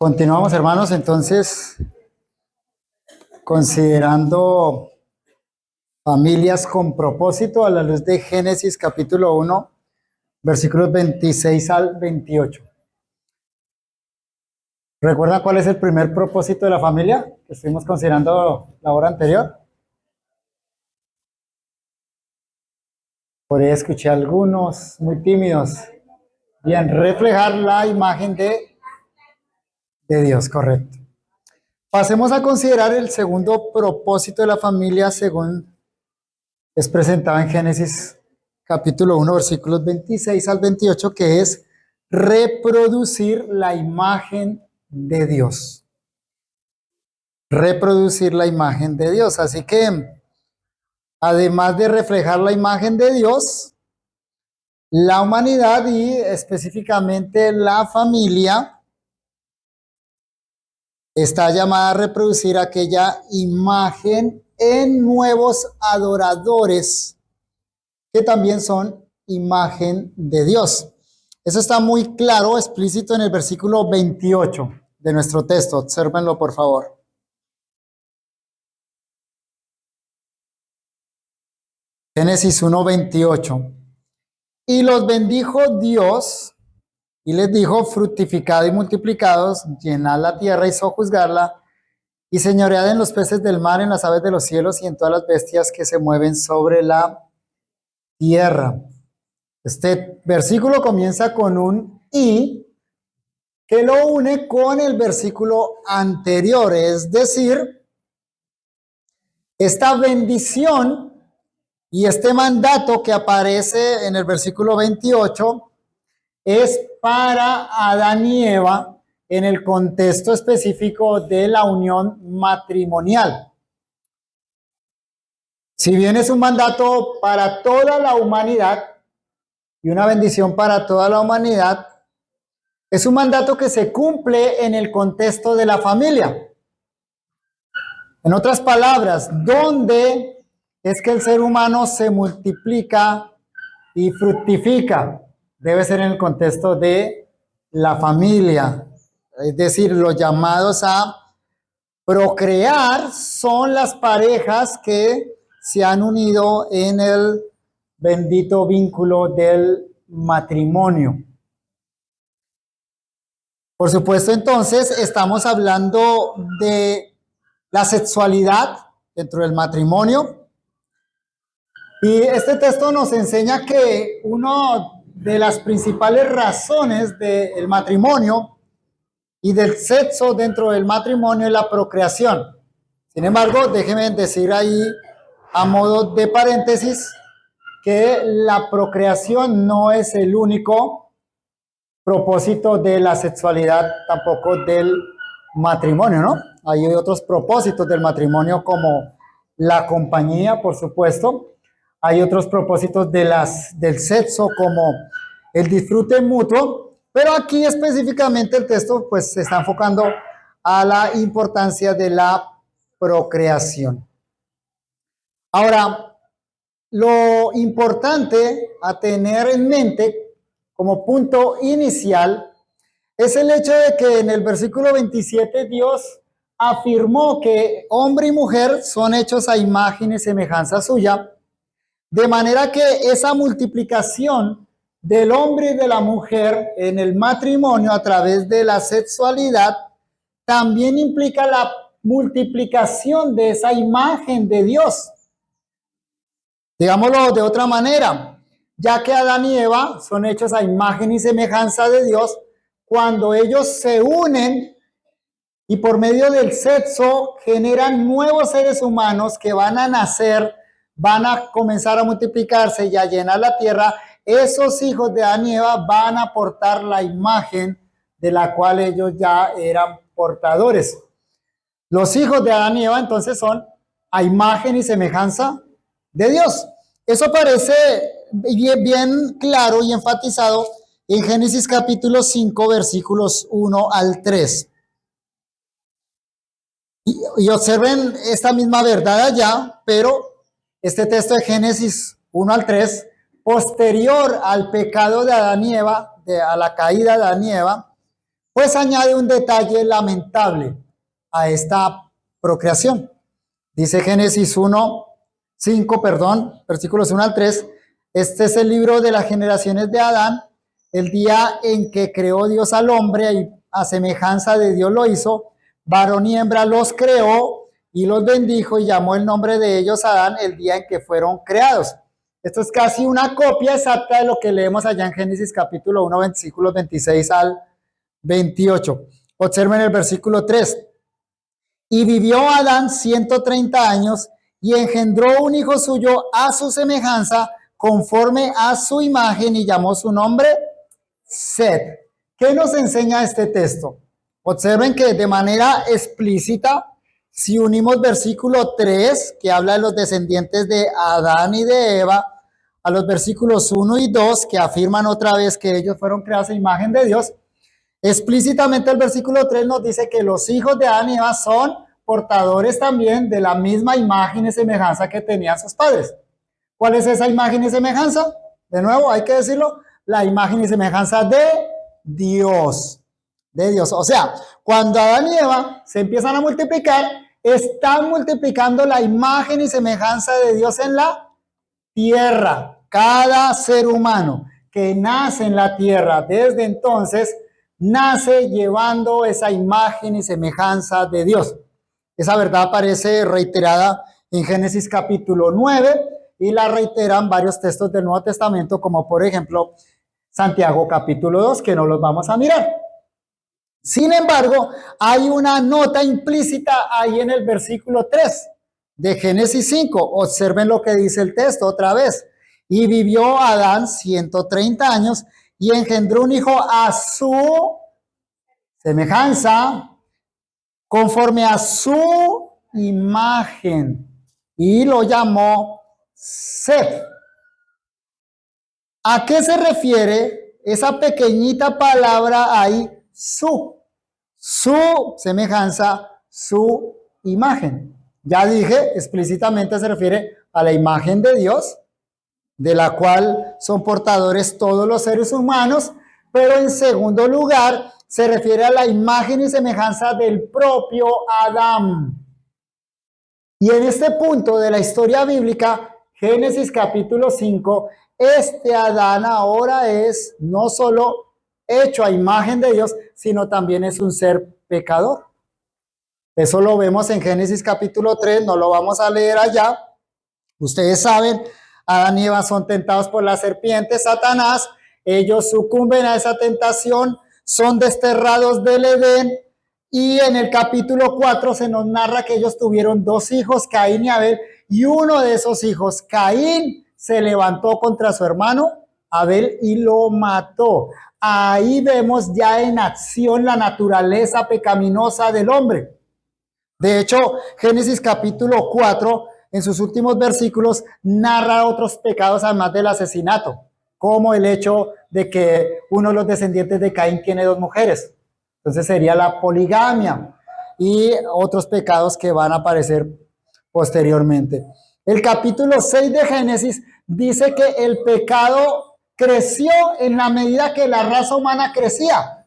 Continuamos, hermanos, entonces, considerando familias con propósito a la luz de Génesis capítulo 1, versículos 26 al 28. ¿Recuerdan cuál es el primer propósito de la familia que estuvimos considerando la hora anterior? Por ahí escuché algunos muy tímidos. Bien, reflejar la imagen de Dios, correcto. Pasemos a considerar el segundo propósito de la familia según es presentado en Génesis capítulo 1, versículos 26 al 28, que es reproducir la imagen de Dios. Reproducir la imagen de Dios. Así que, además de reflejar la imagen de Dios, la humanidad y específicamente la familia está llamada a reproducir aquella imagen en nuevos adoradores que también son imagen de Dios. Eso está muy claro, explícito en el versículo 28 de nuestro texto. Obsérvenlo, por favor. Génesis 1:28. Y los bendijo Dios y les dijo: fructificad y multiplicados, llenad la tierra y sojuzgarla, y señoread en los peces del mar, en las aves de los cielos y en todas las bestias que se mueven sobre la tierra. Este versículo comienza con un "y" que lo une con el versículo anterior, es decir, esta bendición y este mandato que aparece en el versículo 28 es para Adán y Eva en el contexto específico de la unión matrimonial. Si bien es un mandato para toda la humanidad y una bendición para toda la humanidad, es un mandato que se cumple en el contexto de la familia. En otras palabras, ¿dónde es que el ser humano se multiplica y fructifica? Debe ser en el contexto de la familia. Es decir, los llamados a procrear son las parejas que se han unido en el bendito vínculo del matrimonio. Por supuesto, entonces, estamos hablando de la sexualidad dentro del matrimonio. Y este texto nos enseña que una de las principales razones del matrimonio y del sexo dentro del matrimonio es la procreación. Sin embargo, déjenme decir ahí, a modo de paréntesis, que la procreación no es el único propósito de la sexualidad, tampoco del matrimonio, ¿no? Hay otros propósitos del matrimonio como la compañía, por supuesto. Hay otros propósitos del sexo como el disfrute mutuo, pero aquí específicamente el texto pues se está enfocando a la importancia de la procreación. Ahora, lo importante a tener en mente como punto inicial es el hecho de que en el versículo 27 Dios afirmó que hombre y mujer son hechos a imagen y semejanza suya, de manera que esa multiplicación del hombre y de la mujer en el matrimonio a través de la sexualidad también implica la multiplicación de esa imagen de Dios. Digámoslo de otra manera, ya que Adán y Eva son hechos a imagen y semejanza de Dios, cuando ellos se unen y por medio del sexo generan nuevos seres humanos que van a nacer, van a comenzar a multiplicarse y a llenar la tierra, esos hijos de Adán y Eva van a portar la imagen de la cual ellos ya eran portadores. Los hijos de Adán y Eva entonces son a imagen y semejanza de Dios. Eso aparece bien claro y enfatizado en Génesis capítulo 5, versículos 1 al 3. Y observen esta misma verdad allá, pero este texto de Génesis 1 al 3, posterior al pecado de Adán y Eva, a la caída de Adán y Eva, pues añade un detalle lamentable a esta procreación. Dice Génesis 5, versículos 1 al 3. Este es el libro de las generaciones de Adán. El día en que creó Dios al hombre, y a semejanza de Dios lo hizo, varón y hembra los creó y los bendijo y llamó el nombre de ellos Adán el día en que fueron creados. Esto es casi una copia exacta de lo que leemos allá en Génesis capítulo 1, versículos 26 al 28. Observen el versículo 3. Y vivió Adán 130 años y engendró un hijo suyo a su semejanza, conforme a su imagen, y llamó su nombre Set. ¿Qué nos enseña este texto? Observen que de manera explícita, si unimos versículo 3, que habla de los descendientes de Adán y de Eva, a los versículos 1 y 2, que afirman otra vez que ellos fueron creados a imagen de Dios, explícitamente el versículo 3 nos dice que los hijos de Adán y Eva son portadores también de la misma imagen y semejanza que tenían sus padres. ¿Cuál es esa imagen y semejanza? De nuevo, hay que decirlo, la imagen y semejanza de Dios. De Dios. O sea, cuando Adán y Eva se empiezan a multiplicar, están multiplicando la imagen y semejanza de Dios en la tierra. Cada ser humano que nace en la tierra desde entonces nace llevando esa imagen y semejanza de Dios. Esa verdad aparece reiterada en Génesis capítulo 9 y la reiteran varios textos del Nuevo Testamento, como por ejemplo Santiago capítulo 2, que no los vamos a mirar. Sin embargo, hay una nota implícita ahí en el versículo 3 de Génesis 5. Observen lo que dice el texto otra vez. Y vivió Adán 130 años y engendró un hijo a su semejanza, conforme a su imagen, y lo llamó Set. ¿A qué se refiere esa pequeñita palabra ahí? Su semejanza, su imagen. Ya dije, explícitamente se refiere a la imagen de Dios, de la cual son portadores todos los seres humanos, pero en segundo lugar se refiere a la imagen y semejanza del propio Adán. Y en este punto de la historia bíblica, Génesis capítulo 5, este Adán ahora es no solo hecho a imagen de Dios, sino también es un ser pecador. Eso lo vemos en Génesis capítulo 3, no lo vamos a leer allá. Ustedes saben, Adán y Eva son tentados por la serpiente, Satanás. Ellos sucumben a esa tentación, son desterrados del Edén. Y en el capítulo 4 se nos narra que ellos tuvieron dos hijos, Caín y Abel. Y uno de esos hijos, Caín, se levantó contra su hermano Abel y lo mató. Ahí vemos ya en acción la naturaleza pecaminosa del hombre. De hecho, Génesis capítulo 4, en sus últimos versículos, narra otros pecados además del asesinato, como el hecho de que uno de los descendientes de Caín tiene dos mujeres. Entonces sería la poligamia y otros pecados que van a aparecer posteriormente. El capítulo 6 de Génesis dice que el pecado creció en la medida que la raza humana crecía.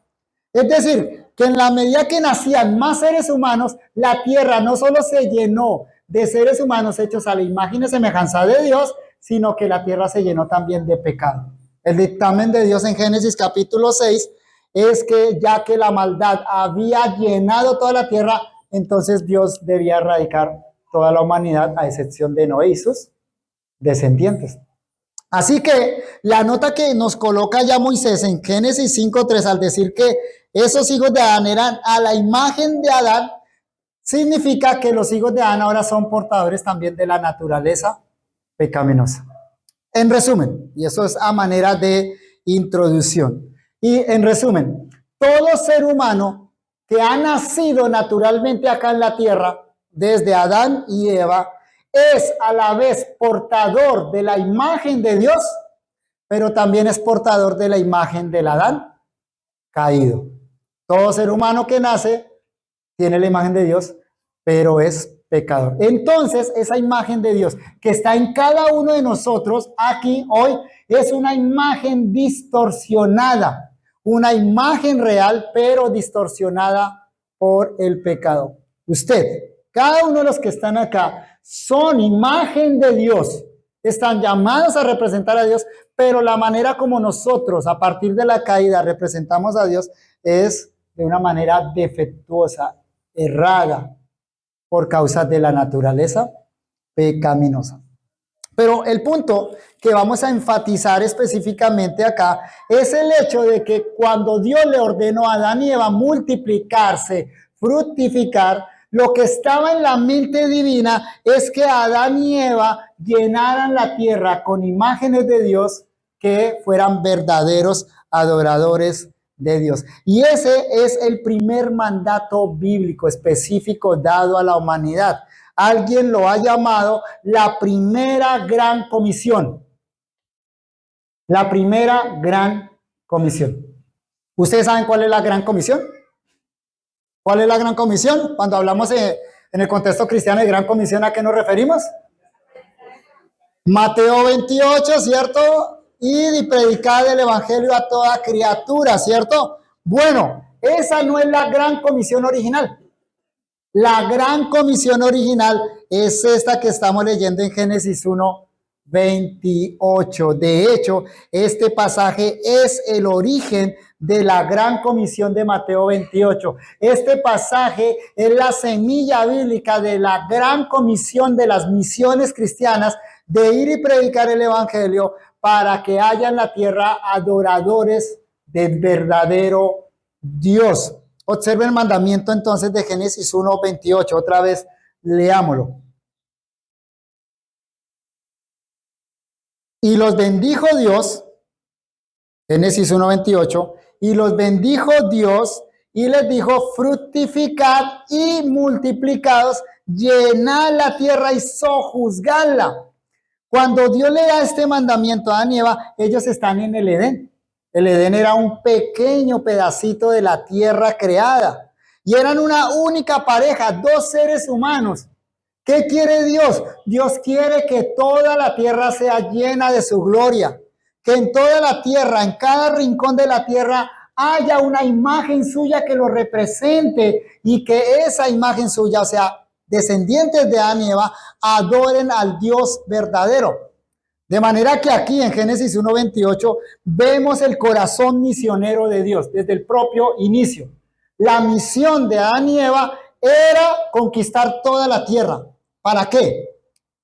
Es decir, que en la medida que nacían más seres humanos, la tierra no solo se llenó de seres humanos hechos a la imagen y semejanza de Dios, sino que la tierra se llenó también de pecado. El dictamen de Dios en Génesis capítulo 6 es que ya que la maldad había llenado toda la tierra, entonces Dios debía erradicar toda la humanidad, a excepción de Noé y sus descendientes. Así que la nota que nos coloca ya Moisés en Génesis 5:3 al decir que esos hijos de Adán eran a la imagen de Adán, significa que los hijos de Adán ahora son portadores también de la naturaleza pecaminosa. En resumen, y eso es a manera de introducción, y en resumen, todo ser humano que ha nacido naturalmente acá en la tierra, desde Adán y Eva, es a la vez portador de la imagen de Dios, pero también es portador de la imagen del Adán caído. Todo ser humano que nace tiene la imagen de Dios, pero es pecador. Entonces, esa imagen de Dios que está en cada uno de nosotros aquí hoy es una imagen distorsionada, una imagen real, pero distorsionada por el pecado. Usted, cada uno de los que están acá, son imagen de Dios. Están llamados a representar a Dios, pero la manera como nosotros, a partir de la caída, representamos a Dios es de una manera defectuosa, errada, por causa de la naturaleza pecaminosa. Pero el punto que vamos a enfatizar específicamente acá es el hecho de que cuando Dios le ordenó a Adán y Eva multiplicarse, fructificar, lo que estaba en la mente divina es que Adán y Eva llenaran la tierra con imágenes de Dios que fueran verdaderos adoradores de Dios. Y ese es el primer mandato bíblico específico dado a la humanidad. Alguien lo ha llamado la primera gran comisión. La primera gran comisión. ¿Ustedes saben cuál es la gran comisión? ¿Cuál es la gran comisión? Cuando hablamos en el contexto cristiano de gran comisión, ¿a qué nos referimos? Mateo 28, ¿cierto? Y predicar el evangelio a toda criatura, ¿cierto? Bueno, esa no es la gran comisión original. La gran comisión original es esta que estamos leyendo en Génesis 1, 28. De hecho, este pasaje es el origen de la gran comisión de Mateo 28. Este pasaje es la semilla bíblica de la gran comisión de las misiones cristianas de ir y predicar el evangelio para que haya en la tierra adoradores del verdadero Dios. Observe el mandamiento entonces de Génesis 1, 28. Otra vez, leámoslo. Y los bendijo Dios, Génesis 1, 28, y los bendijo Dios y les dijo, fructificad y multiplicados, llenad la tierra y sojuzgadla. Cuando Dios le da este mandamiento a Adán y Eva, ellos están en el Edén. El Edén era un pequeño pedacito de la tierra creada. Y eran una única pareja, dos seres humanos. ¿Qué quiere Dios? Dios quiere que toda la tierra sea llena de su gloria. Que en toda la tierra, en cada rincón de la tierra, haya una imagen suya que lo represente. Y que esa imagen suya, o sea, descendientes de Adán y Eva, adoren al Dios verdadero. De manera que aquí en Génesis 1:28 vemos el corazón misionero de Dios desde el propio inicio. La misión de Adán y Eva era conquistar toda la tierra. ¿Para qué?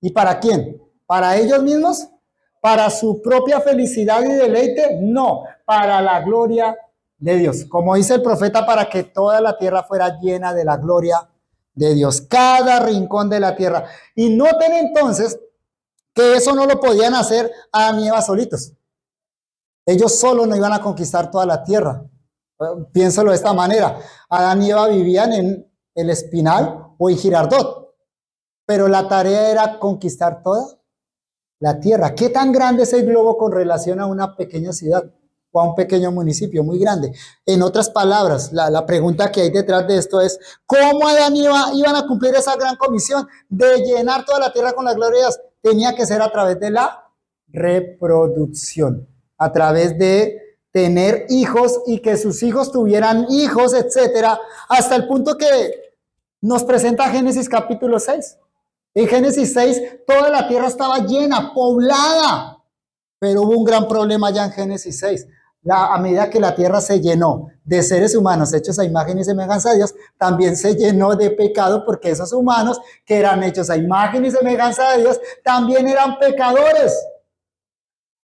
¿Y para quién? ¿Para ellos mismos? ¿Para su propia felicidad y deleite? No, para la gloria de Dios. Como dice el profeta, para que toda la tierra fuera llena de la gloria de Dios. Cada rincón de la tierra. Y noten entonces que eso no lo podían hacer Adán y Eva solitos. Ellos solos no iban a conquistar toda la tierra. Piénsalo de esta manera. Adán y Eva vivían en el Espinal o en Girardot, pero la tarea era conquistar toda la tierra. ¿Qué tan grande es el globo con relación a una pequeña ciudad o a un pequeño municipio muy grande? En otras palabras, la pregunta que hay detrás de esto es, ¿cómo Adán y Eva iban a cumplir esa gran comisión de llenar toda la tierra con la gloria de Dios? Tenía que ser a través de la reproducción, a través de tener hijos y que sus hijos tuvieran hijos, etcétera, hasta el punto que nos presenta Génesis capítulo 6. En Génesis 6, toda la tierra estaba llena, poblada, pero hubo un gran problema ya en Génesis 6. A medida que la tierra se llenó de seres humanos hechos a imagen y semejanza de Dios, también se llenó de pecado, porque esos humanos que eran hechos a imagen y semejanza de Dios también eran pecadores.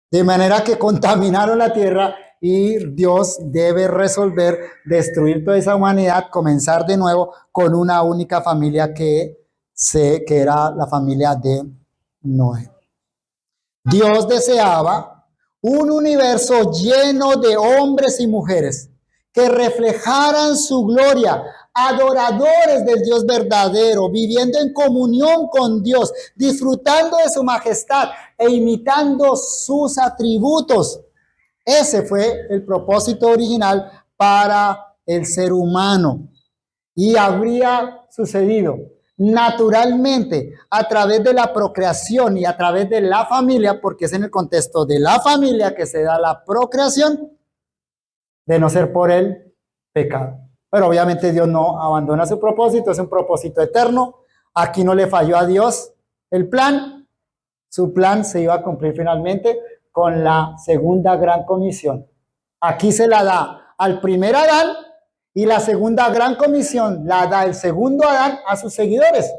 De manera que contaminaron la tierra y Dios debe resolver, destruir toda esa humanidad, comenzar de nuevo con una única familia que era la familia de Noé. Dios deseaba un universo lleno de hombres y mujeres que reflejaran su gloria, adoradores del Dios verdadero, viviendo en comunión con Dios, disfrutando de su majestad e imitando sus atributos. Ese fue el propósito original para el ser humano. Y habría sucedido naturalmente a través de la procreación y a través de la familia, porque es en el contexto de la familia que se da la procreación, de no ser por el pecado. Pero obviamente Dios no abandona su propósito, es un propósito eterno. Aquí no le falló a Dios el plan. Su plan se iba a cumplir finalmente con la segunda gran comisión. Aquí se la da al primer Adán y la segunda gran comisión la da el segundo Adán a sus seguidores.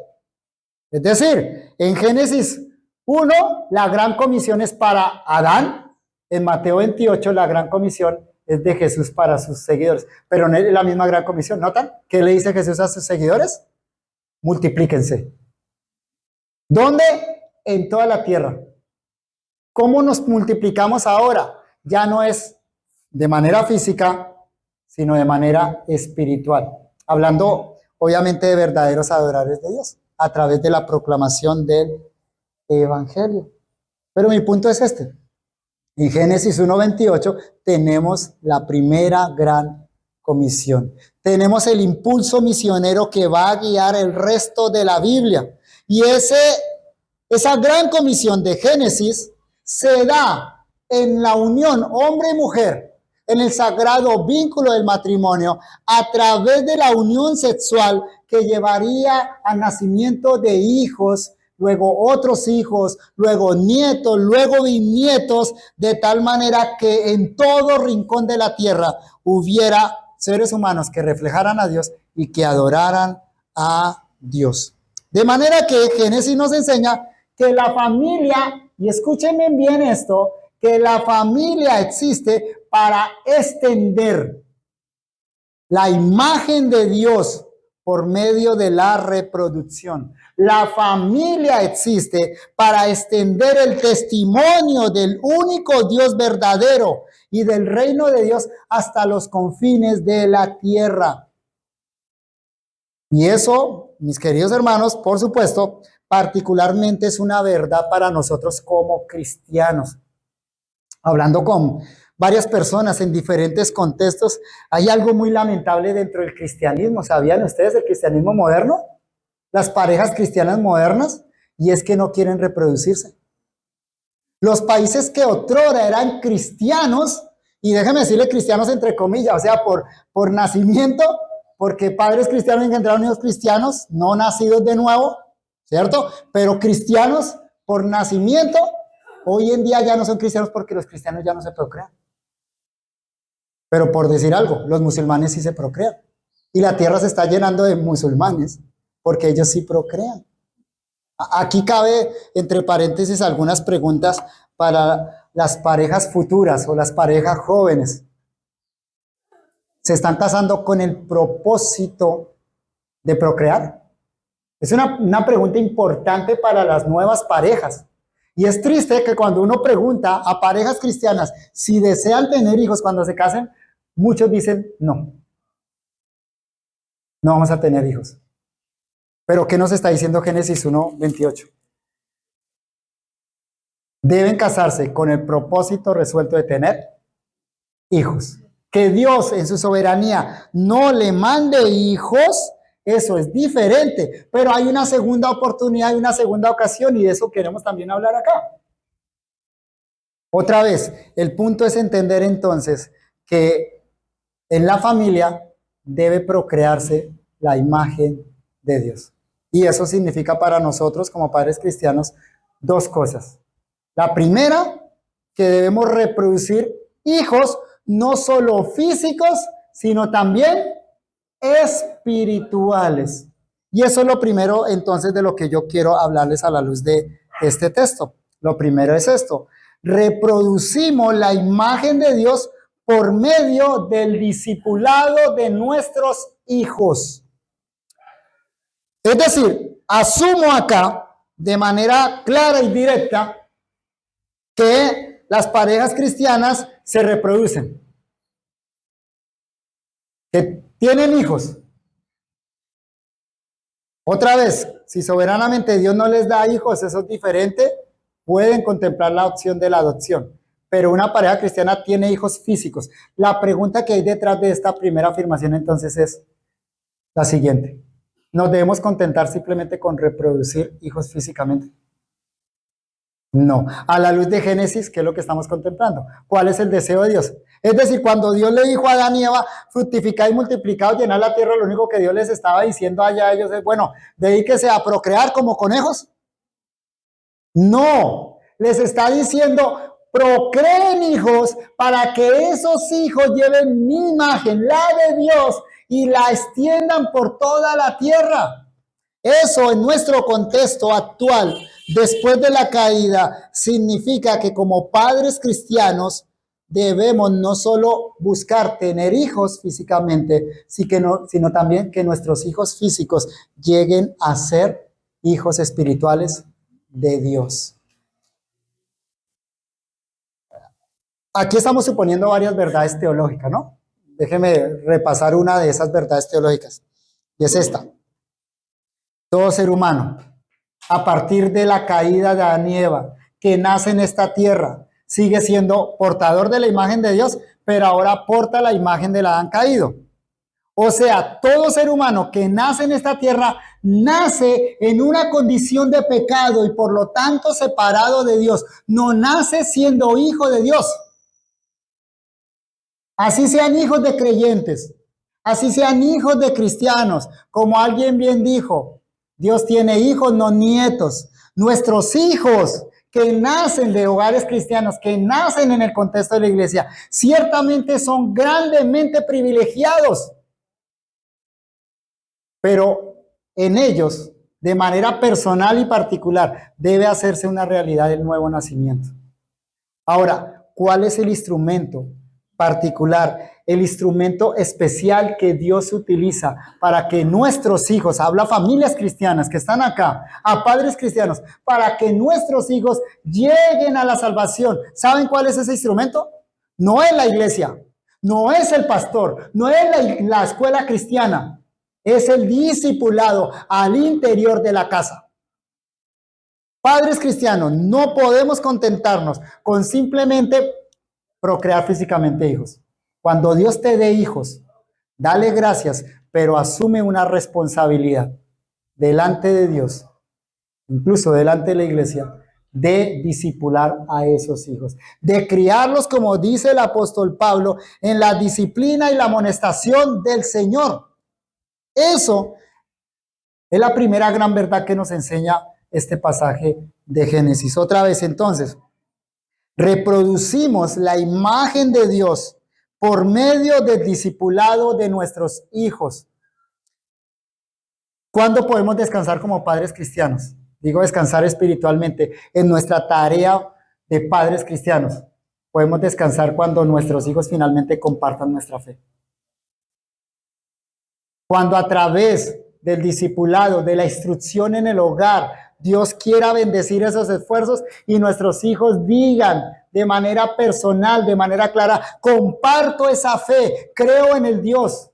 Es decir, en Génesis 1, la gran comisión es para Adán. En Mateo 28, la gran comisión es de Jesús para sus seguidores. Pero no es la misma gran comisión. ¿Notan? ¿Qué le dice Jesús a sus seguidores? Multiplíquense. ¿Dónde? En toda la tierra. ¿Cómo nos multiplicamos ahora? Ya no es de manera física, sino de manera espiritual. Hablando, obviamente, de verdaderos adoradores de Dios, a través de la proclamación del Evangelio. Pero mi punto es este. En Génesis 1:28 tenemos la primera gran comisión. Tenemos el impulso misionero que va a guiar el resto de la Biblia. Y esa gran comisión de Génesis se da en la unión hombre y mujer, en el sagrado vínculo del matrimonio, a través de la unión sexual que llevaría al nacimiento de hijos, luego otros hijos, luego nietos, luego bisnietos, de tal manera que en todo rincón de la tierra hubiera seres humanos que reflejaran a Dios y que adoraran a Dios. De manera que Génesis nos enseña que la familia, y escúchenme bien esto, que la familia existe para extender la imagen de Dios por medio de la reproducción. La familia existe para extender el testimonio del único Dios verdadero y del reino de Dios hasta los confines de la tierra. Y eso, mis queridos hermanos, por supuesto, particularmente es una verdad para nosotros como cristianos. Hablando con varias personas en diferentes contextos, hay algo muy lamentable dentro del cristianismo. ¿Sabían ustedes el cristianismo moderno? Las parejas cristianas modernas, y es que no quieren reproducirse. Los países que otrora eran cristianos, y déjenme decirle cristianos entre comillas, o sea, por nacimiento, porque padres cristianos engendraron hijos cristianos, no nacidos de nuevo, ¿cierto? Pero cristianos por nacimiento, hoy en día ya no son cristianos porque los cristianos ya no se procrean. Pero por decir algo, los musulmanes sí se procrean. Y la tierra se está llenando de musulmanes porque ellos sí procrean. Aquí cabe, entre paréntesis, algunas preguntas para las parejas futuras o las parejas jóvenes. ¿Se están casando con el propósito de procrear? Es una pregunta importante para las nuevas parejas. Y es triste que cuando uno pregunta a parejas cristianas si desean tener hijos cuando se casen, muchos dicen no. No vamos a tener hijos. Pero ¿qué nos está diciendo Génesis 1:28? Deben casarse con el propósito resuelto de tener hijos. Que Dios en su soberanía no le mande hijos, eso es diferente, pero hay una segunda oportunidad y una segunda ocasión, y de eso queremos también hablar acá. Otra vez, el punto es entender entonces que en la familia debe procrearse la imagen de Dios. Y eso significa para nosotros como padres cristianos dos cosas. La primera, que debemos reproducir hijos no solo físicos, sino también espirituales. Y eso es lo primero entonces de lo que yo quiero hablarles a la luz de este texto. Lo primero es esto: reproducimos la imagen de Dios por medio del discipulado de nuestros hijos. Es decir, asumo acá de manera clara y directa que las parejas cristianas se reproducen, que tienen hijos. Otra vez, si soberanamente Dios no les da hijos, eso es diferente, pueden contemplar la opción de la adopción. Pero una pareja cristiana tiene hijos físicos. La pregunta que hay detrás de esta primera afirmación entonces es la siguiente: ¿nos debemos contentar simplemente con reproducir hijos físicamente? No. A la luz de Génesis, ¿qué es lo que estamos contemplando? ¿Cuál es el deseo de Dios? Es decir, cuando Dios le dijo a Adán y Eva, fructificad y multiplicad, llenad la tierra, lo único que Dios les estaba diciendo allá a ellos es, bueno, dedíquese a procrear como conejos. No, les está diciendo, procreen hijos para que esos hijos lleven mi imagen, la de Dios, y la extiendan por toda la tierra. Eso en nuestro contexto actual, después de la caída, significa que como padres cristianos debemos no solo buscar tener hijos físicamente, sino también que nuestros hijos físicos lleguen a ser hijos espirituales de Dios. Aquí estamos suponiendo varias verdades teológicas, ¿no? Déjeme repasar una de esas verdades teológicas. Y es esta. Todo ser humano, a partir de la caída de Adán y Eva, que nace en esta tierra, sigue siendo portador de la imagen de Dios, pero ahora porta la imagen del Adán caído. O sea, todo ser humano que nace en esta tierra, nace en una condición de pecado y por lo tanto separado de Dios. No nace siendo hijo de Dios. Así sean hijos de creyentes, así sean hijos de cristianos, como alguien bien dijo, Dios tiene hijos, no nietos. Nuestros hijos que nacen de hogares cristianos, que nacen en el contexto de la iglesia, ciertamente son grandemente privilegiados. Pero en ellos, de manera personal y particular, debe hacerse una realidad el nuevo nacimiento. Ahora, ¿cuál es el instrumento particular, el instrumento especial que Dios utiliza para que nuestros hijos, habla familias cristianas que están acá, a padres cristianos, para que nuestros hijos lleguen a la salvación? ¿Saben cuál es ese instrumento? No es la iglesia, no es el pastor, no es la escuela cristiana, es el discipulado al interior de la casa. Padres cristianos, no podemos contentarnos con simplemente procrear físicamente hijos. Cuando Dios te dé hijos, dale gracias, pero asume una responsabilidad delante de Dios, incluso delante de la iglesia, de discipular a esos hijos, de criarlos, como dice el apóstol Pablo, en la disciplina y la amonestación del Señor. Eso es la primera gran verdad que nos enseña este pasaje de Génesis. Otra vez, entonces, reproducimos la imagen de Dios por medio del discipulado de nuestros hijos. ¿Cuándo podemos descansar como padres cristianos? Digo descansar espiritualmente en nuestra tarea de padres cristianos. Podemos descansar cuando nuestros hijos finalmente compartan nuestra fe. Cuando a través del discipulado, de la instrucción en el hogar, Dios quiera bendecir esos esfuerzos y nuestros hijos digan de manera personal, de manera clara, comparto esa fe, creo en el Dios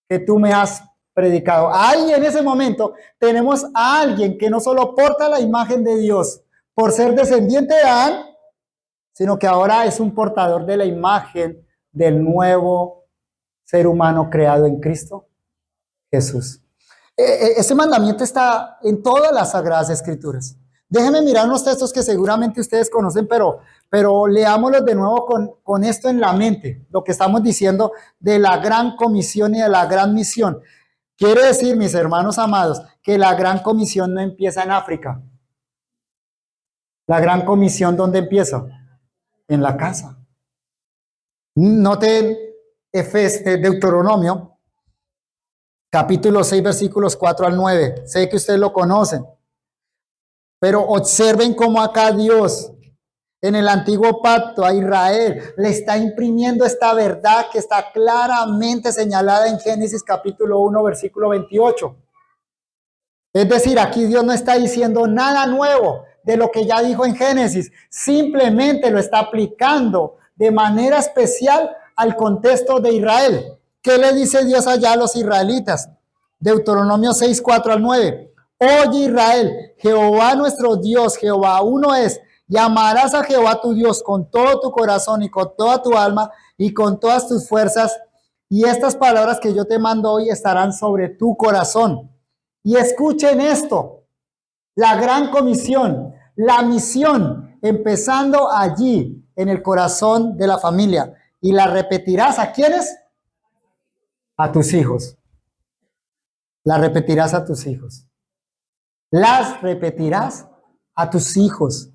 que tú me has predicado. Ahí en ese momento tenemos a alguien que no solo porta la imagen de Dios por ser descendiente de Adán, sino que ahora es un portador de la imagen del nuevo ser humano creado en Cristo Jesús. Ese mandamiento está en todas las Sagradas Escrituras. Déjenme mirar unos textos que seguramente ustedes conocen, pero leámoslos de nuevo con esto en la mente, lo que estamos diciendo de la gran comisión y de la gran misión. Quiere decir, mis hermanos amados, que la gran comisión no empieza en África. La gran comisión, ¿dónde empieza? En la casa. Noten Deuteronomio, capítulo 6, versículos 4 al 9. Sé que ustedes lo conocen. Pero observen cómo acá Dios, en el antiguo pacto a Israel, le está imprimiendo esta verdad que está claramente señalada en Génesis capítulo 1, versículo 28. Es decir, aquí Dios no está diciendo nada nuevo de lo que ya dijo en Génesis. Simplemente lo está aplicando de manera especial al contexto de Israel. ¿Qué le dice Dios allá a los israelitas? Deuteronomio 6, 4 al 9. Oye Israel, Jehová nuestro Dios, Jehová uno es. Y amarás a Jehová tu Dios con todo tu corazón y con toda tu alma y con todas tus fuerzas. Y estas palabras que yo te mando hoy estarán sobre tu corazón. Y escuchen esto, la gran comisión, la misión, empezando allí en el corazón de la familia. y las repetirás. ¿A quiénes? A tus hijos. Las repetirás a tus hijos. Las repetirás a tus hijos.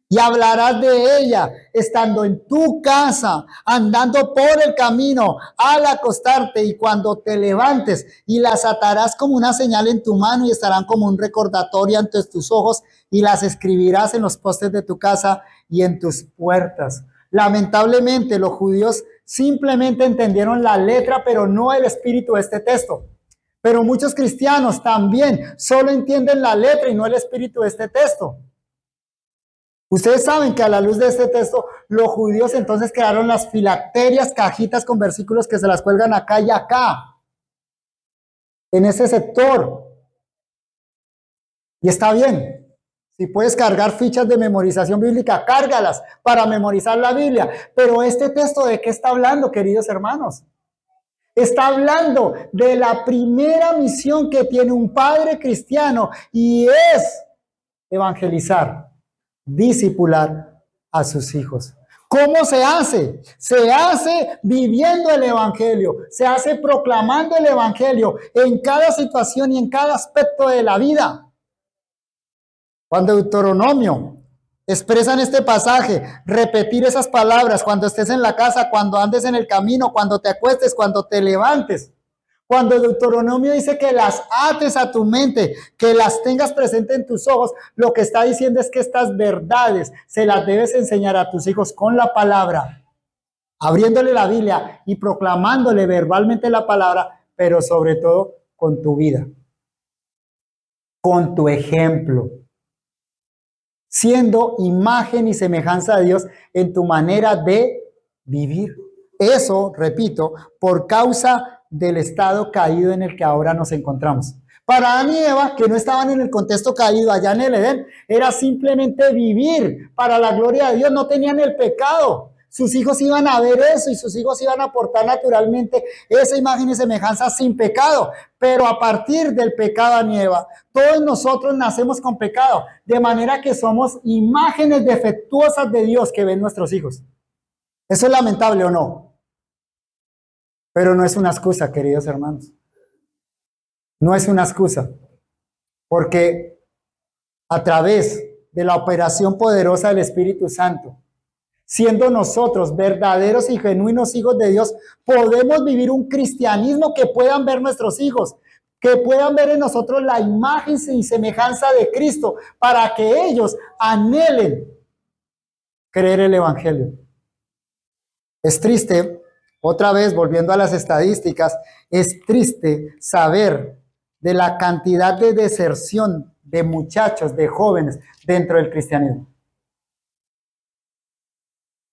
Y hablarás de ella estando en tu casa, andando por el camino, al acostarte y cuando te levantes, y las atarás como una señal en tu mano y estarán como un recordatorio ante tus ojos, y las escribirás en los postes de tu casa y en tus puertas. Lamentablemente, los judíos simplemente entendieron la letra, pero no el espíritu de este texto. Pero muchos cristianos también solo entienden la letra y no el espíritu de este texto. Ustedes saben que a la luz de este texto, los judíos entonces crearon las filacterias, cajitas con versículos que se las cuelgan acá y acá, en ese sector. Y está bien. Si puedes cargar fichas de memorización bíblica, cárgalas para memorizar la Biblia. Pero este texto, ¿de qué está hablando, queridos hermanos? Está hablando de la primera misión que tiene un padre cristiano y es evangelizar, discipular a sus hijos. ¿Cómo se hace? Se hace viviendo el evangelio, se hace proclamando el evangelio en cada situación y en cada aspecto de la vida. Cuando Deuteronomio expresa en este pasaje, repetir esas palabras cuando estés en la casa, cuando andes en el camino, cuando te acuestes, cuando te levantes. Cuando Deuteronomio dice que las ates a tu mente, que las tengas presente en tus ojos, lo que está diciendo es que estas verdades se las debes enseñar a tus hijos con la palabra, abriéndole la Biblia y proclamándole verbalmente la palabra, pero sobre todo con tu vida, con tu ejemplo, siendo imagen y semejanza de Dios en tu manera de vivir. Eso, repito, por causa del estado caído en el que ahora nos encontramos. Para Adán y Eva, que no estaban en el contexto caído allá en el Edén, era simplemente vivir para la gloria de Dios, no tenían el pecado. Sus hijos iban a ver eso y sus hijos iban a aportar naturalmente esa imagen y semejanza sin pecado. Pero a partir del pecado, Adán y Eva, todos nosotros nacemos con pecado, de manera que somos imágenes defectuosas de Dios que ven nuestros hijos. ¿Eso es lamentable o no? Pero no es una excusa, queridos hermanos. No es una excusa. Porque a través de la operación poderosa del Espíritu Santo, siendo nosotros verdaderos y genuinos hijos de Dios, podemos vivir un cristianismo que puedan ver nuestros hijos, que puedan ver en nosotros la imagen y semejanza de Cristo, para que ellos anhelen creer el Evangelio. Es triste. Otra vez, volviendo a las estadísticas, es triste saber de la cantidad de deserción de muchachos, de jóvenes dentro del cristianismo.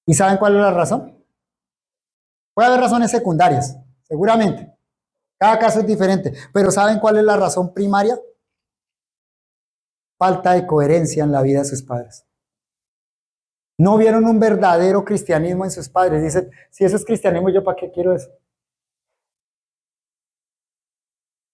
¿Y saben cuál es la razón? Puede haber razones secundarias, seguramente. Cada caso es diferente. Pero ¿saben cuál es la razón primaria? Falta de coherencia en la vida de sus padres. No vieron un verdadero cristianismo en sus padres. Dicen, si eso es cristianismo, ¿yo para qué quiero eso?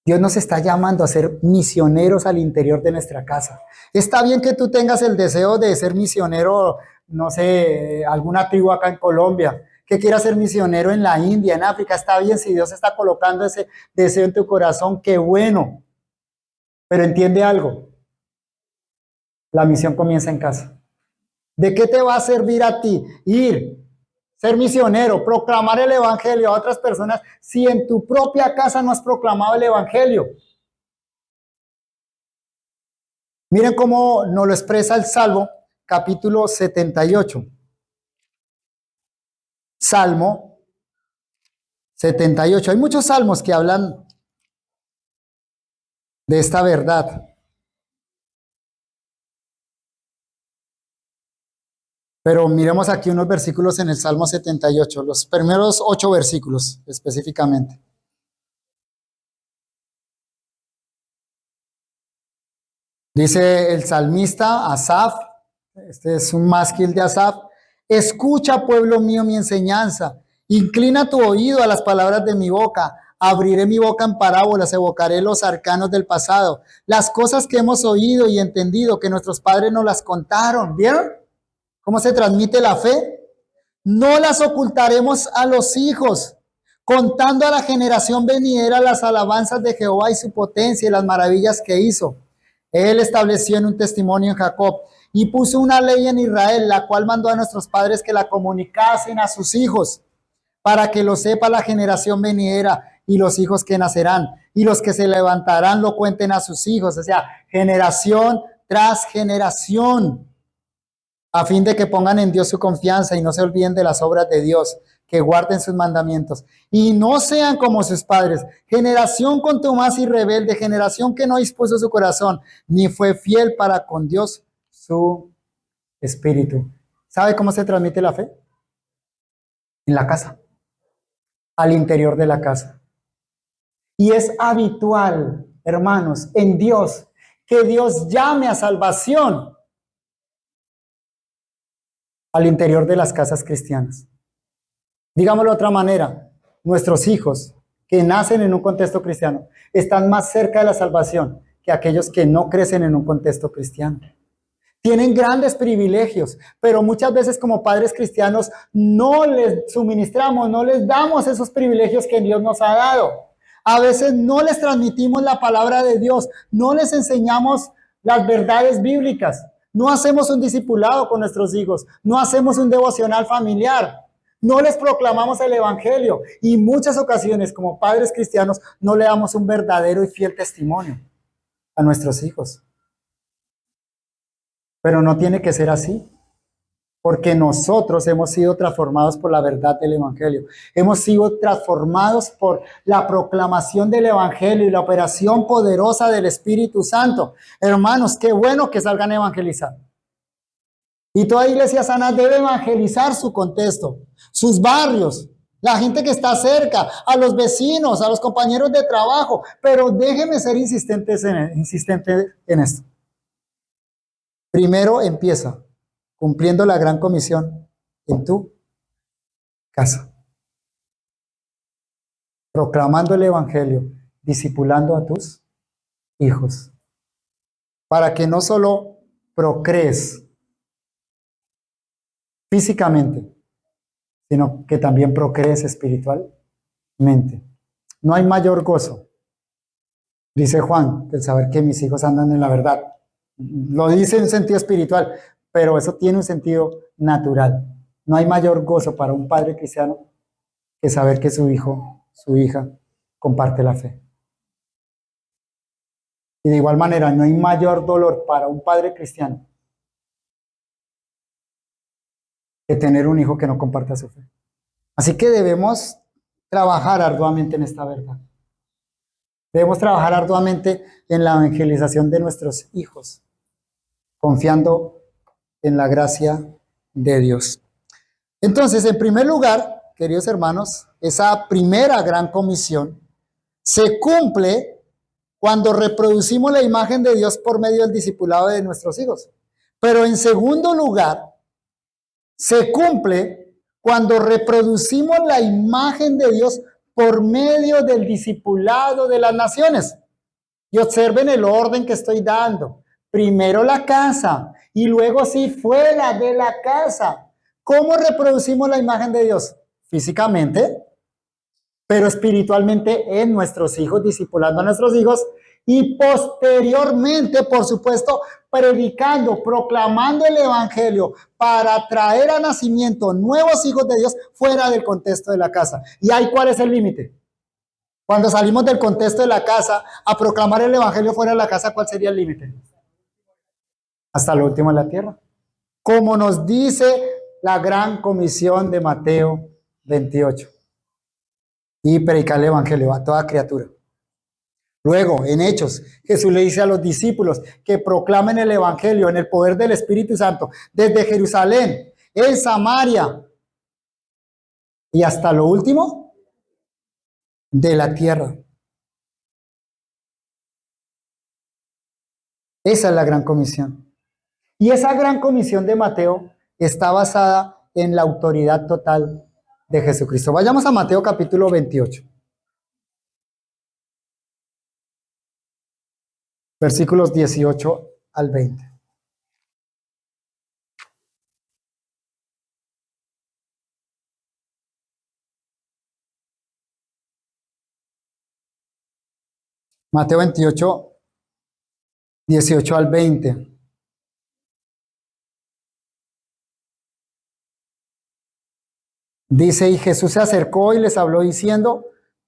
Dios nos está llamando a ser misioneros al interior de nuestra casa. Está bien que tú tengas el deseo de ser misionero, no sé, alguna tribu acá en Colombia, que quiera ser misionero en la India, en África. Está bien, si Dios está colocando ese deseo en tu corazón, qué bueno. Pero entiende algo, la misión comienza en casa. ¿De qué te va a servir a ti ir, ser misionero, proclamar el evangelio a otras personas si en tu propia casa no has proclamado el evangelio? Miren cómo nos lo expresa el Salmo, capítulo 78. Salmo 78. Hay muchos salmos que hablan de esta verdad. Pero miremos aquí unos versículos en el Salmo 78, los primeros 8 versículos específicamente. Dice el salmista Asaf, este es un másquil de Asaf: escucha, pueblo mío, mi enseñanza, inclina tu oído a las palabras de mi boca, abriré mi boca en parábolas, evocaré los arcanos del pasado, las cosas que hemos oído y entendido, que nuestros padres nos las contaron. ¿Vieron cómo se transmite la fe? No las ocultaremos a los hijos, contando a la generación venidera las alabanzas de Jehová y su potencia y las maravillas que hizo. Él estableció en un testimonio en Jacob y puso una ley en Israel, la cual mandó a nuestros padres que la comunicasen a sus hijos, para que lo sepa la generación venidera y los hijos que nacerán, y los que se levantarán lo cuenten a sus hijos, o sea, generación tras generación, a fin de que pongan en Dios su confianza y no se olviden de las obras de Dios, que guarden sus mandamientos y no sean como sus padres, generación contumaz y rebelde, generación que no dispuso su corazón, ni fue fiel para con Dios su espíritu. ¿Sabe cómo se transmite la fe? En la casa, al interior de la casa. Y es habitual, hermanos, en Dios, que Dios llame a salvación al interior de las casas cristianas. Digámoslo de otra manera, nuestros hijos que nacen en un contexto cristiano están más cerca de la salvación que aquellos que no crecen en un contexto cristiano. Tienen grandes privilegios, pero muchas veces como padres cristianos no les suministramos, no les damos esos privilegios que Dios nos ha dado. A veces no les transmitimos la palabra de Dios, no les enseñamos las verdades bíblicas, no hacemos un discipulado con nuestros hijos, no hacemos un devocional familiar, no les proclamamos el evangelio y muchas ocasiones como padres cristianos no le damos un verdadero y fiel testimonio a nuestros hijos. Pero no tiene que ser así, porque nosotros hemos sido transformados por la verdad del evangelio. Hemos sido transformados por la proclamación del evangelio y la operación poderosa del Espíritu Santo. Hermanos, qué bueno que salgan a evangelizar. Y toda iglesia sana debe evangelizar su contexto, sus barrios, la gente que está cerca, a los vecinos, a los compañeros de trabajo. Pero déjenme ser insistente en esto. Primero empieza cumpliendo la gran comisión en tu casa, proclamando el evangelio, discipulando a tus hijos, para que no solo procrees físicamente, sino que también procrees espiritualmente. No hay mayor gozo, dice Juan, que el saber que mis hijos andan en la verdad. Lo dice en sentido espiritual, pero eso tiene un sentido natural. No hay mayor gozo para un padre cristiano que saber que su hijo, su hija, comparte la fe. Y de igual manera, no hay mayor dolor para un padre cristiano que tener un hijo que no comparta su fe. Así que debemos trabajar arduamente en esta verdad. Debemos trabajar arduamente en la evangelización de nuestros hijos, confiando en la gracia de Dios. Entonces, en primer lugar, queridos hermanos, esa primera gran comisión se cumple cuando reproducimos la imagen de Dios por medio del discipulado de nuestros hijos. Pero en segundo lugar, se cumple cuando reproducimos la imagen de Dios por medio del discipulado de las naciones. Y observen el orden que estoy dando. Primero la casa y luego sí fuera de la casa. ¿Cómo reproducimos la imagen de Dios? Físicamente, pero espiritualmente en nuestros hijos, discipulando a nuestros hijos y posteriormente, por supuesto, predicando, proclamando el evangelio para traer a nacimiento nuevos hijos de Dios fuera del contexto de la casa. ¿Y ahí cuál es el límite? Cuando salimos del contexto de la casa a proclamar el evangelio fuera de la casa, ¿cuál sería el límite? Hasta lo último de la tierra. Como nos dice la gran comisión de Mateo 28. Y predicar el evangelio a toda criatura. Luego, en Hechos, Jesús le dice a los discípulos que proclamen el evangelio en el poder del Espíritu Santo desde Jerusalén, en Samaria y hasta lo último de la tierra. Esa es la gran comisión. Y esa gran comisión de Mateo está basada en la autoridad total de Jesucristo. Vayamos a Mateo capítulo 28. Versículos 18 al 20. Mateo 28, 18 al 20. Dice, y Jesús se acercó y les habló diciendo,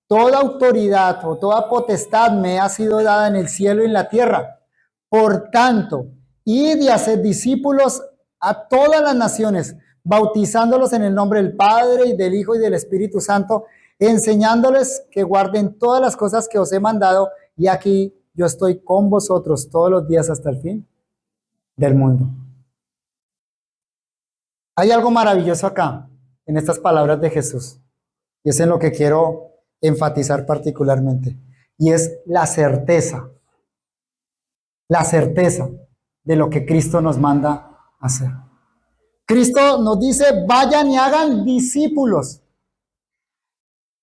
toda autoridad o toda potestad me ha sido dada en el cielo y en la tierra. Por tanto, id y haced discípulos a todas las naciones, bautizándolos en el nombre del Padre y del Hijo y del Espíritu Santo, enseñándoles que guarden todas las cosas que os he mandado, y aquí yo estoy con vosotros todos los días hasta el fin del mundo. Hay algo maravilloso acá, en estas palabras de Jesús, y es en lo que quiero enfatizar particularmente, y es la certeza de lo que Cristo nos manda hacer. Cristo nos dice, vayan y hagan discípulos.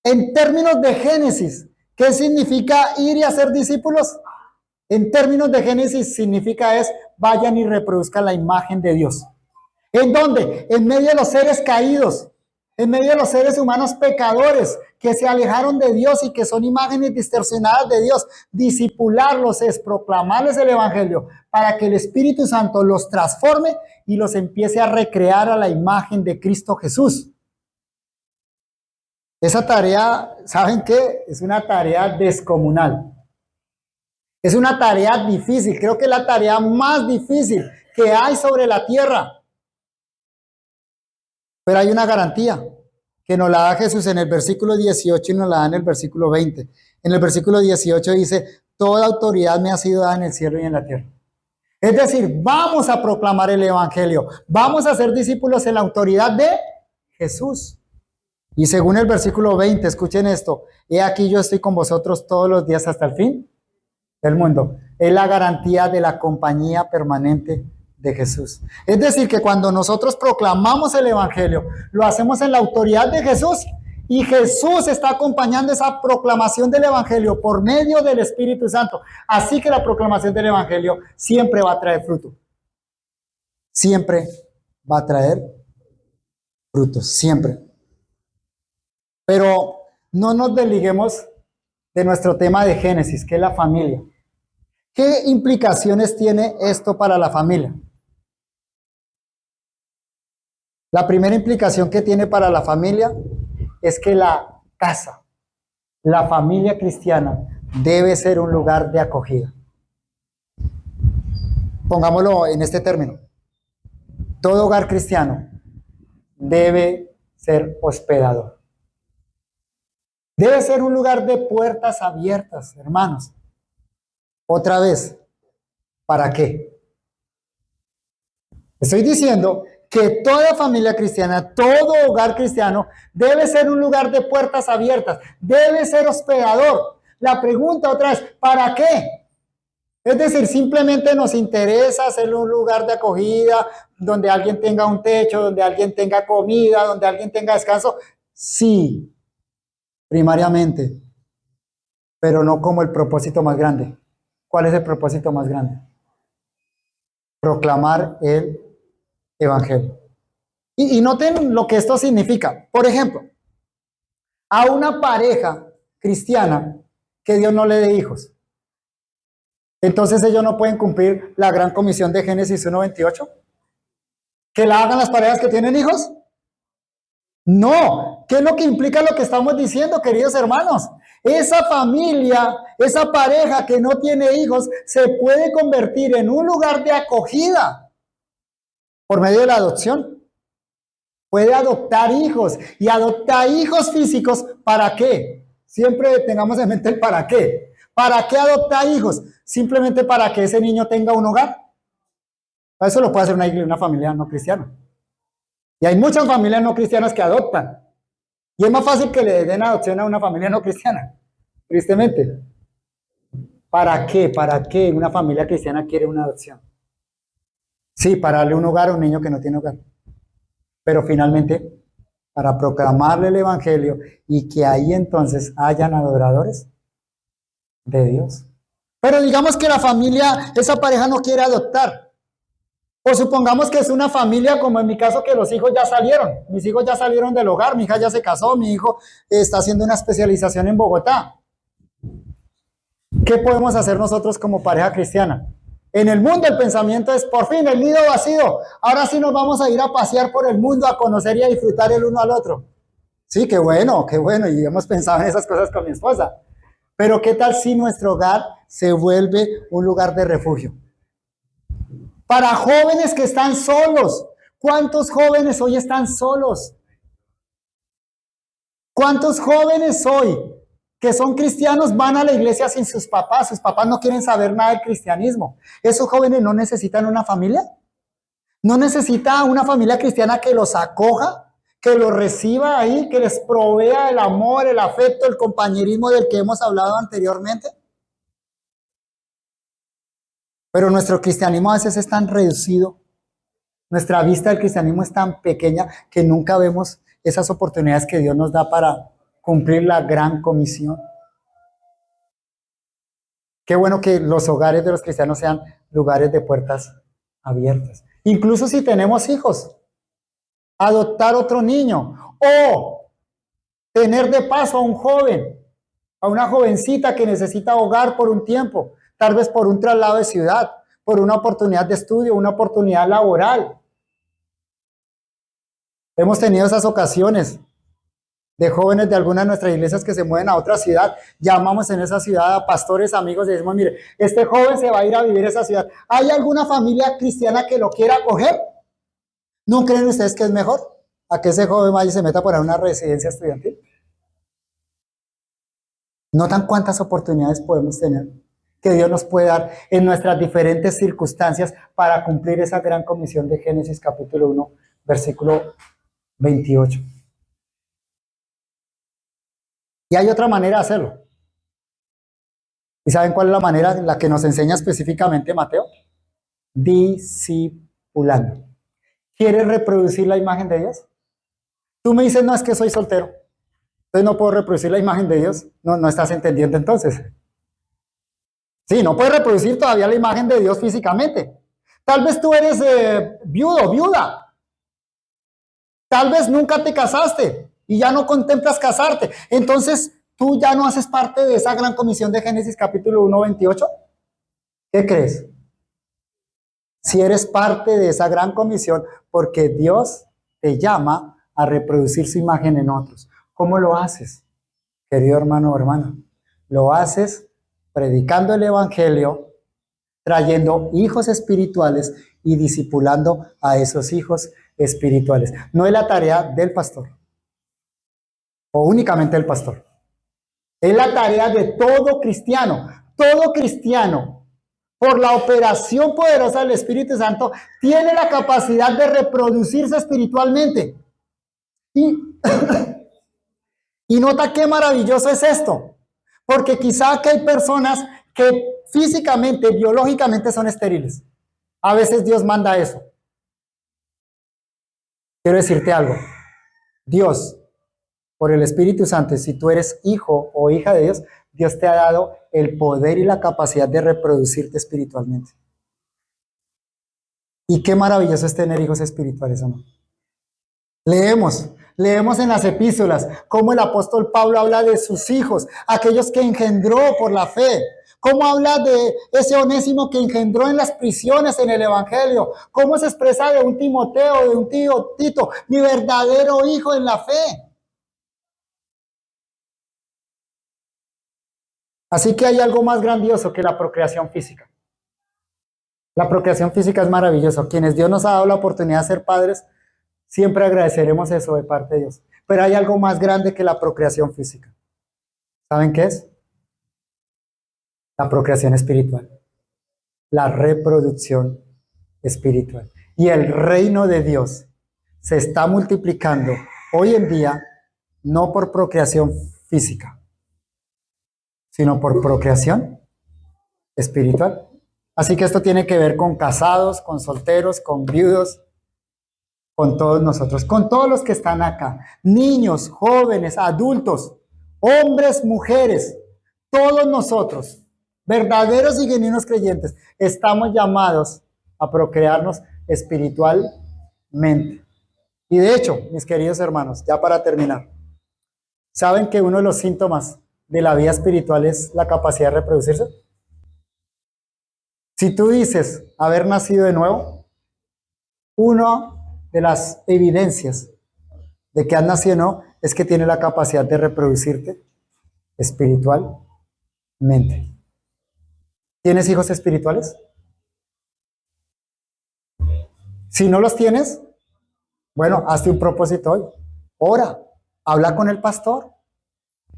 En términos de Génesis, ¿qué significa ir y hacer discípulos? En términos de Génesis significa es, vayan y reproduzcan la imagen de Dios. ¿En dónde? En medio de los seres caídos, en medio de los seres humanos pecadores que se alejaron de Dios y que son imágenes distorsionadas de Dios. Discipularlos es proclamarles el evangelio para que el Espíritu Santo los transforme y los empiece a recrear a la imagen de Cristo Jesús. Esa tarea, ¿saben qué? Es una tarea descomunal. Es una tarea difícil, creo que es la tarea más difícil que hay sobre la tierra. Pero hay una garantía que nos la da Jesús en el versículo 18 y nos la da en el versículo 20. En el versículo 18 dice, toda autoridad me ha sido dada en el cielo y en la tierra. Es decir, vamos a proclamar el evangelio, vamos a ser discípulos en la autoridad de Jesús. Y según el versículo 20, escuchen esto, he aquí yo estoy con vosotros todos los días hasta el fin del mundo. Es la garantía de la compañía permanente de Jesús. Es decir, que cuando nosotros proclamamos el evangelio, lo hacemos en la autoridad de Jesús y Jesús está acompañando esa proclamación del evangelio por medio del Espíritu Santo. Así que la proclamación del evangelio siempre va a traer fruto. Siempre va a traer frutos, siempre. Pero no nos desliguemos de nuestro tema de Génesis, que es la familia. ¿Qué implicaciones tiene esto para la familia? La primera implicación que tiene para la familia es que la casa, la familia cristiana, debe ser un lugar de acogida. Pongámoslo en este término. Todo hogar cristiano debe ser hospedador. Debe ser un lugar de puertas abiertas, hermanos. Otra vez, ¿para qué? Estoy diciendo que toda familia cristiana, todo hogar cristiano debe ser un lugar de puertas abiertas, debe ser hospedador. La pregunta otra vez, ¿para qué? Es decir, simplemente nos interesa hacer un lugar de acogida, donde alguien tenga un techo, donde alguien tenga comida, donde alguien tenga descanso. Sí, primariamente, pero no como el propósito más grande. ¿Cuál es el propósito más grande? Proclamar el evangelio. Y noten lo que esto significa. Por ejemplo, a una pareja cristiana que Dios no le dé hijos, entonces ellos no pueden cumplir la gran comisión de Génesis 1:28. ¿Que la hagan las parejas que tienen hijos? No. ¿Qué es lo que implica lo que estamos diciendo, queridos hermanos? Esa familia, esa pareja que no tiene hijos, se puede convertir en un lugar de acogida por medio de la adopción. Puede adoptar hijos y adopta hijos físicos. ¿Para qué? Siempre tengamos en mente el para qué. ¿Para qué adopta hijos? Simplemente para que ese niño tenga un hogar. Eso lo puede hacer una familia no cristiana. Y hay muchas familias no cristianas que adoptan. Y es más fácil que le den adopción a una familia no cristiana, tristemente. ¿Para qué? ¿Para qué una familia cristiana quiere una adopción? Sí, para darle un hogar a un niño que no tiene hogar. Pero finalmente, para proclamarle el evangelio y que ahí entonces hayan adoradores de Dios. Pero digamos que la familia, esa pareja no quiere adoptar. O supongamos que es una familia, como en mi caso, que los hijos ya salieron. Mis hijos ya salieron del hogar, mi hija ya se casó, mi hijo está haciendo una especialización en Bogotá. ¿Qué podemos hacer nosotros como pareja cristiana? En el mundo el pensamiento es, por fin, el nido vacío. Ahora sí nos vamos a ir a pasear por el mundo, a conocer y a disfrutar el uno al otro. Sí, qué bueno, y hemos pensado en esas cosas con mi esposa. Pero ¿qué tal si nuestro hogar se vuelve un lugar de refugio? Para jóvenes que están solos. ¿Cuántos jóvenes hoy están solos? ¿Cuántos jóvenes hoy que son cristianos van a la iglesia sin sus papás? Sus papás no quieren saber nada del cristianismo. ¿Esos jóvenes no necesitan una familia? ¿No necesita una familia cristiana que los acoja, que los reciba ahí, que les provea el amor, el afecto, el compañerismo del que hemos hablado anteriormente? Pero nuestro cristianismo a veces es tan reducido, nuestra vista del cristianismo es tan pequeña que nunca vemos esas oportunidades que Dios nos da para cumplir la gran comisión. Qué bueno que los hogares de los cristianos sean lugares de puertas abiertas. Incluso si tenemos hijos, adoptar otro niño o tener de paso a un joven, a una jovencita que necesita hogar por un tiempo, tal vez por un traslado de ciudad, por una oportunidad de estudio, una oportunidad laboral. Hemos tenido esas ocasiones de jóvenes de algunas de nuestras iglesias que se mueven a otra ciudad. Llamamos en esa ciudad a pastores, amigos, y decimos, mire, este joven se va a ir a vivir a esa ciudad. ¿Hay alguna familia cristiana que lo quiera acoger? ¿No creen ustedes que es mejor a que ese joven vaya y se meta por una residencia estudiantil? ¿Notan cuántas oportunidades podemos tener que Dios nos puede dar en nuestras diferentes circunstancias para cumplir esa gran comisión de Génesis capítulo 1, versículo 28? Y hay otra manera de hacerlo. ¿Y saben cuál es la manera en la que nos enseña específicamente Mateo? Discipulando. ¿Quieres reproducir la imagen de Dios? Tú me dices, no, es que soy soltero, entonces no puedo reproducir la imagen de Dios. No estás entendiendo entonces. Sí, no puedes reproducir todavía la imagen de Dios físicamente. Tal vez tú eres viudo, viuda. Tal vez nunca te casaste y ya no contemplas casarte. Entonces, ¿tú ya no haces parte de esa gran comisión de Génesis capítulo 1, 28? ¿Qué crees? Si eres parte de esa gran comisión, porque Dios te llama a reproducir su imagen en otros. ¿Cómo lo haces, querido hermano o hermana? Lo haces predicando el evangelio, trayendo hijos espirituales y discipulando a esos hijos espirituales. No es la tarea del pastor o únicamente del pastor. Es la tarea de todo cristiano. Todo cristiano, por la operación poderosa del Espíritu Santo, tiene la capacidad de reproducirse espiritualmente. Y nota qué maravilloso es esto, porque quizá que hay personas que físicamente, biológicamente son estériles. A veces Dios manda eso. Quiero decirte algo. Dios, por el Espíritu Santo, si tú eres hijo o hija de Dios, Dios te ha dado el poder y la capacidad de reproducirte espiritualmente. Y qué maravilloso es tener hijos espirituales, ¿o no? Leemos en las epístolas cómo el apóstol Pablo habla de sus hijos, aquellos que engendró por la fe. Cómo habla de ese Onésimo que engendró en las prisiones en el evangelio. Cómo se expresa de un Timoteo, de un tío Tito, mi verdadero hijo en la fe. Así que hay algo más grandioso que la procreación física. La procreación física es maravillosa. Quienes Dios nos ha dado la oportunidad de ser padres, siempre agradeceremos eso de parte de Dios. Pero hay algo más grande que la procreación física. ¿Saben qué es? La procreación espiritual. La reproducción espiritual. Y el reino de Dios se está multiplicando hoy en día no por procreación física, sino por procreación espiritual. Así que esto tiene que ver con casados, con solteros, con viudos, con todos nosotros, con todos los que están acá, niños, jóvenes, adultos, hombres, mujeres, todos nosotros, verdaderos y genuinos creyentes, estamos llamados a procrearnos espiritualmente. Y de hecho, mis queridos hermanos, ya para terminar, saben que uno de los síntomas de la vida espiritual es la capacidad de reproducirse? Si tú dices haber nacido de nuevo, una de las evidencias de que has nacido de nuevo es que tienes la capacidad de reproducirte espiritualmente. ¿Tienes hijos espirituales? Si no los tienes, bueno, hazte un propósito hoy. Ora, habla con el pastor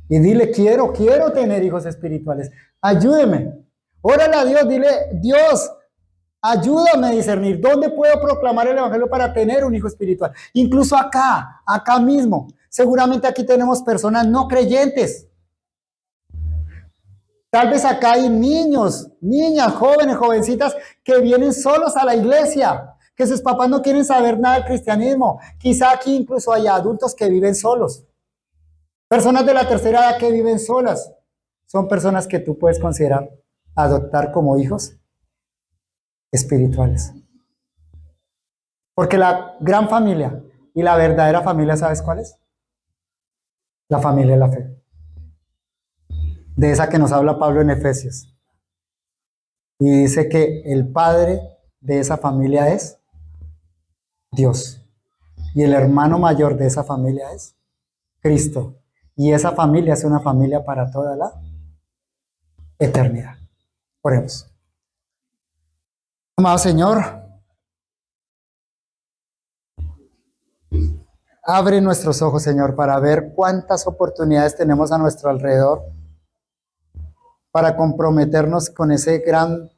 y dile, quiero tener hijos espirituales. Ayúdeme. Órale a Dios, dile, Dios, ayúdame a discernir dónde puedo proclamar el evangelio para tener un hijo espiritual. Incluso acá mismo. Seguramente aquí tenemos personas no creyentes. Tal vez acá hay niños, niñas, jóvenes, jovencitas que vienen solos a la iglesia, que sus papás no quieren saber nada del cristianismo. Quizá aquí incluso hay adultos que viven solos. Personas de la tercera edad que viven solas. Son personas que tú puedes considerar adoptar como hijos espirituales. Porque la gran familia y la verdadera familia, ¿sabes cuál es? La familia de la fe. De esa que nos habla Pablo en Efesios. Y dice que el padre de esa familia es Dios. Y el hermano mayor de esa familia es Cristo. Y esa familia es una familia para toda la eternidad. Oremos. Amado Señor, abre nuestros ojos, Señor, para ver cuántas oportunidades tenemos a nuestro alrededor para comprometernos con ese gran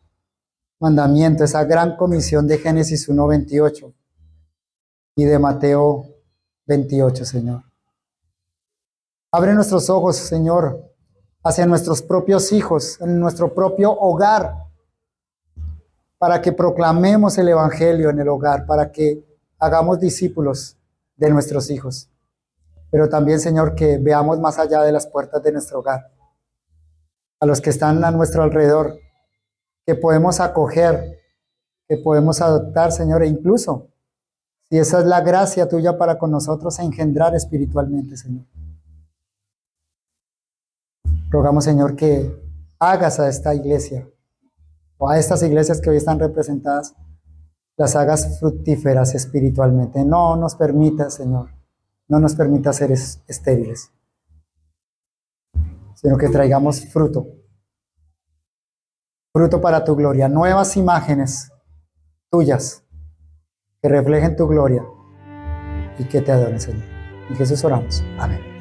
mandamiento, esa gran comisión de Génesis 1:28 y de Mateo 28, Señor. Abre nuestros ojos, Señor, hacia nuestros propios hijos, en nuestro propio hogar, para que proclamemos el evangelio en el hogar, para que hagamos discípulos de nuestros hijos. Pero también, Señor, que veamos más allá de las puertas de nuestro hogar, a los que están a nuestro alrededor, que podemos acoger, que podemos adoptar, Señor, e incluso, si esa es la gracia tuya para con nosotros, engendrar espiritualmente, Señor. Rogamos, Señor, que hagas a esta iglesia, o a estas iglesias que hoy están representadas, las hagas fructíferas espiritualmente. No nos permitas, Señor, no nos permitas ser estériles, sino que traigamos fruto para tu gloria, nuevas imágenes tuyas que reflejen tu gloria y que te adoren, Señor. En Jesús oramos. Amén.